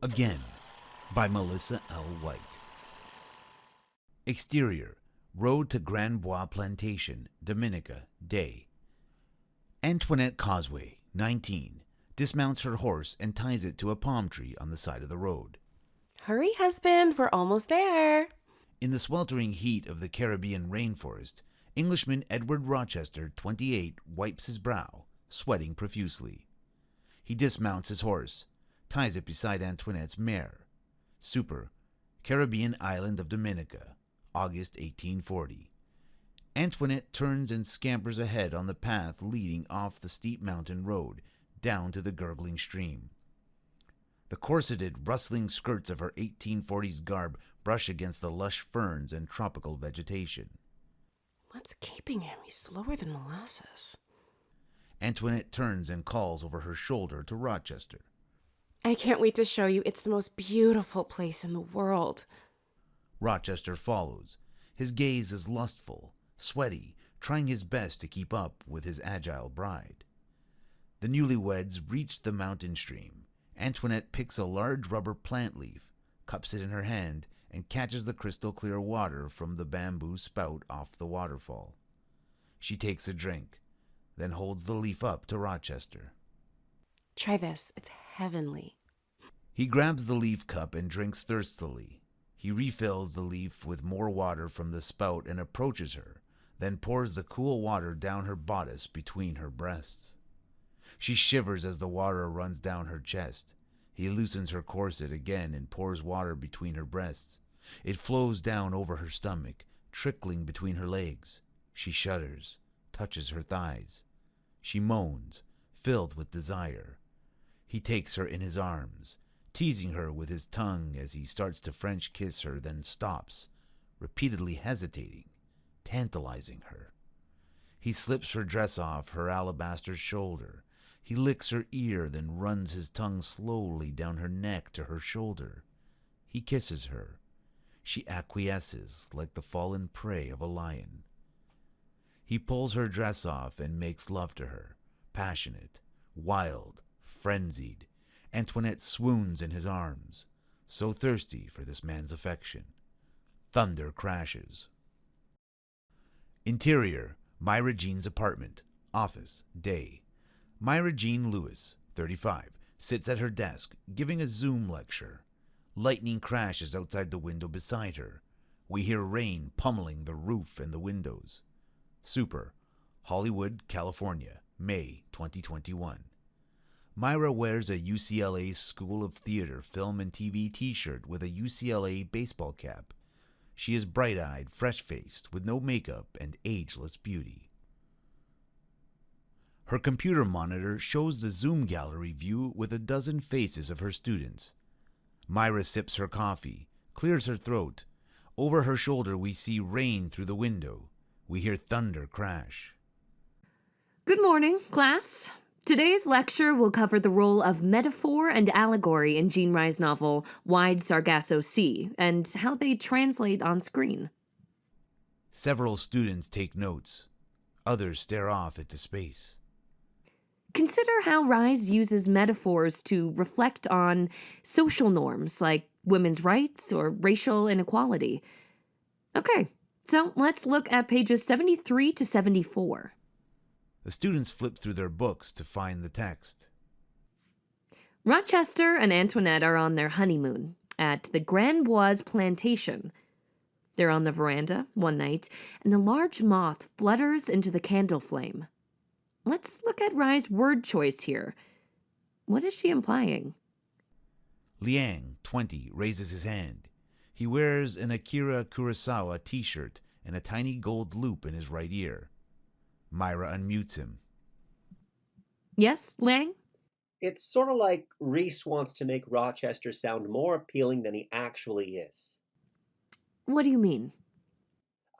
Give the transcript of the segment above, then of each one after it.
Again, by Melissa L. White. Exterior, road to Grand Bois Plantation, Dominica, day. Antoinette Causeway, 19, dismounts her horse and ties it to a palm tree on the side of the road. Hurry, husband, we're almost there. In the sweltering heat of the Caribbean rainforest, Englishman Edward Rochester, 28, wipes his brow, sweating profusely. He dismounts his horse, ties it beside Antoinette's mare. Super, Caribbean island of Dominica, August 1840. Antoinette turns and scampers ahead on the path leading off the steep mountain road down to the gurgling stream. The corseted, rustling skirts of her 1840s garb brush against the lush ferns and tropical vegetation. What's keeping him? He's slower than molasses. Antoinette turns and calls over her shoulder to Rochester. I can't wait to show you. It's the most beautiful place in the world. Rochester follows. His gaze is lustful, sweaty, trying his best to keep up with his agile bride. The newlyweds reach the mountain stream. Antoinette picks a large rubber plant leaf, cups it in her hand, and catches the crystal-clear water from the bamboo spout off the waterfall. She takes a drink, then holds the leaf up to Rochester. Try this. It's heavenly. He grabs the leaf cup and drinks thirstily. He refills the leaf with more water from the spout and approaches her, then pours the cool water down her bodice between her breasts. She shivers as the water runs down her chest. He loosens her corset again and pours water between her breasts. It flows down over her stomach, trickling between her legs. She shudders, touches her thighs. She moans, filled with desire. He takes her in his arms, teasing her with his tongue as he starts to French kiss her, then stops, repeatedly hesitating, tantalizing her. He slips her dress off her alabaster shoulder. He licks her ear, then runs his tongue slowly down her neck to her shoulder. He kisses her. She acquiesces like the fallen prey of a lion. He pulls her dress off and makes love to her, passionate, wild, frenzied. Antoinette swoons in his arms, so thirsty for this man's affection. Thunder crashes. Interior, Mayra Jean's apartment, office, day. Mayra Jean Lewis, 35, sits at her desk, giving a Zoom lecture. Lightning crashes outside the window beside her. We hear rain pummeling the roof and the windows. Super, Hollywood, California, May 2021. Mayra wears a UCLA School of Theater, Film and TV t-shirt with a UCLA baseball cap. She is bright-eyed, fresh-faced, with no makeup and ageless beauty. Her computer monitor shows the Zoom gallery view with a dozen faces of her students. Mayra sips her coffee, clears her throat. Over her shoulder we see rain through the window. We hear thunder crash. Good morning, class. Today's lecture will cover the role of metaphor and allegory in Jean Rhys' novel Wide Sargasso Sea and how they translate on screen. Several students take notes. Others stare off into space. Consider how Rhys uses metaphors to reflect on social norms like women's rights or racial inequality. Okay, so let's look at pages 73 to 74. The students flip through their books to find the text. Rochester and Antoinette are on their honeymoon at the Grand Bois Plantation. They're on the veranda one night, and a large moth flutters into the candle flame. Let's look at Rhys' word choice here. What is she implying? Liang, 20, raises his hand. He wears an Akira Kurosawa t-shirt and a tiny gold loop in his right ear. Mayra unmutes him. Yes, Liang? It's sort of like Rhys wants to make Rochester sound more appealing than he actually is. What do you mean?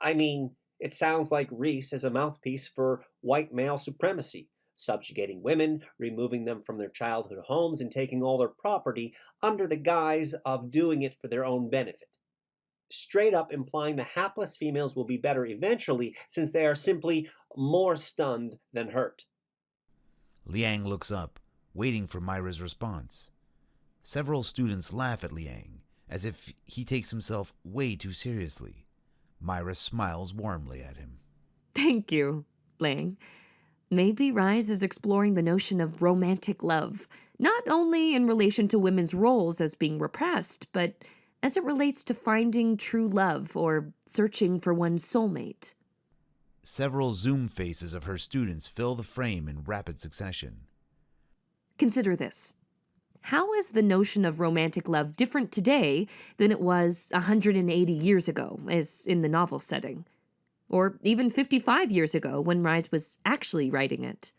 I mean, it sounds like Rhys is a mouthpiece for white male supremacy, subjugating women, removing them from their childhood homes, and taking all their property under the guise of doing it for their own benefit. Straight up implying the hapless females will be better eventually, since they are simply more stunned than hurt. Liang looks up, waiting for Mayra's response. Several students laugh at Liang, as if he takes himself way too seriously. Mayra smiles warmly at him. Thank you, Liang. Maybe Rhys is exploring the notion of romantic love, not only in relation to women's roles as being repressed, but as it relates to finding true love or searching for one's soulmate. Several Zoom faces of her students fill the frame in rapid succession. Consider this. How is the notion of romantic love different today than it was 180 years ago, as in the novel setting? Or even 55 years ago when Rhys was actually writing it?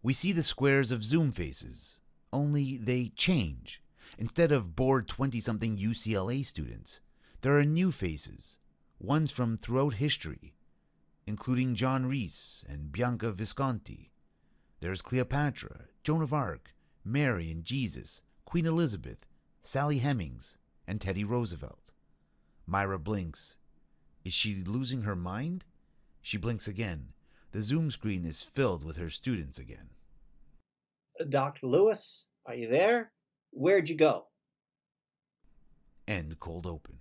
We see the squares of Zoom faces, only they change. Instead of bored 20-something UCLA students, there are new faces, ones from throughout history, including Jean Rhys and Bianca Visconti. There's Cleopatra, Joan of Arc, Mary and Jesus, Queen Elizabeth, Sally Hemings, and Teddy Roosevelt. Mayra blinks. Is she losing her mind? She blinks again. The Zoom screen is filled with her students again. Dr. Lewis, are you there? Where'd you go? End cold open.